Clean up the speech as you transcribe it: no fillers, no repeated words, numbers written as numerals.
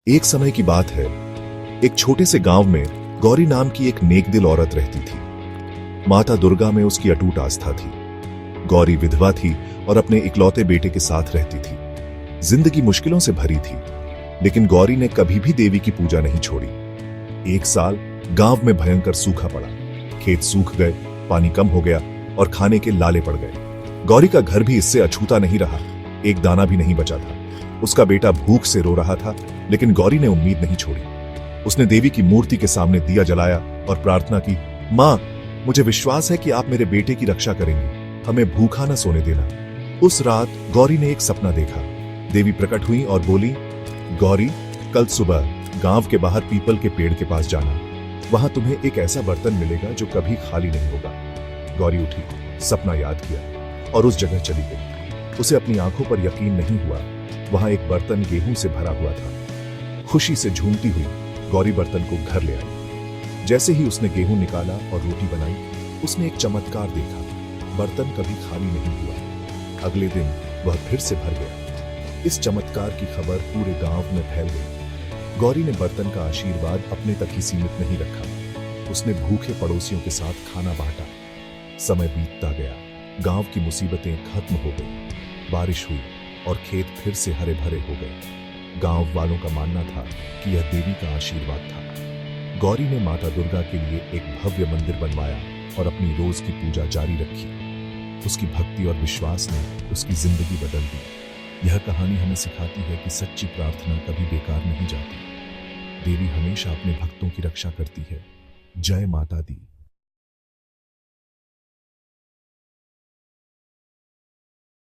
एक समय की बात है। एक छोटे से गांव में गौरी नाम की एक नेकदिल औरत रहती थी। माता दुर्गा में उसकी अटूट आस्था थी। गौरी विधवा थी और अपने इकलौते बेटे के साथ रहती थी। जिंदगी मुश्किलों से भरी थी, लेकिन गौरी ने कभी भी देवी की पूजा नहीं छोड़ी। एक साल गांव में भयंकर सूखा पड़ा। खेत सूख गए, पानी कम हो गया और खाने के लाले पड़ गए। गौरी का घर भी इससे अछूता नहीं रहा। एक दाना भी नहीं बचा था। उसका बेटा भूख से रो रहा था, लेकिन गौरी ने उम्मीद नहीं छोड़ी। उसने देवी की मूर्ति के सामने दिया जलाया और प्रार्थना की, मां, मुझे विश्वास है कि आप मेरे बेटे की रक्षा करेंगी। हमें भूखा न सोने देना। उस रात गौरी ने एक सपना देखा। देवी प्रकट हुई और बोली, गौरी, कल सुबह गांव के बाहर पीपल के पेड़ के पास जाना। वहां तुम्हें एक ऐसा बर्तन मिलेगा जो कभी खाली नहीं होगा। गौरी उठी, सपना याद किया और उस जगह चली गई। उसे अपनी आंखों पर यकीन नहीं हुआ। वहां एक बर्तन गेहूं से भरा हुआ था। खुशी से झूमती हुई गौरी बर्तन को घर ले आई। जैसे ही उसने गेहूं निकाला और रोटी बनाई, उसने एक चमत्कार देखा। बर्तन कभी खाली नहीं हुआ। अगले दिन वह फिर से भर गया। इस चमत्कार की खबर पूरे गांव में फैल गई। गौरी ने बर्तन का आशीर्वाद अपने तक ही सीमित नहीं रखा। उसने भूखे पड़ोसियों के साथ खाना बांटा। समय बीतता गया। गांव की मुसीबतें खत्म हो गई। बारिश हुई और खेत फिर से हरे भरे हो गए। गांव वालों का मानना था कि यह देवी का आशीर्वाद था। गौरी ने माता दुर्गा के लिए एक भव्य मंदिर बनवाया और अपनी रोज की पूजा जारी रखी। उसकी भक्ति और विश्वास ने उसकी जिंदगी बदल दी। यह कहानी हमें सिखाती है कि सच्ची प्रार्थना कभी बेकार नहीं जाती। देवी हमेशा अपने भक्तों की रक्षा करती है। जय माता दी।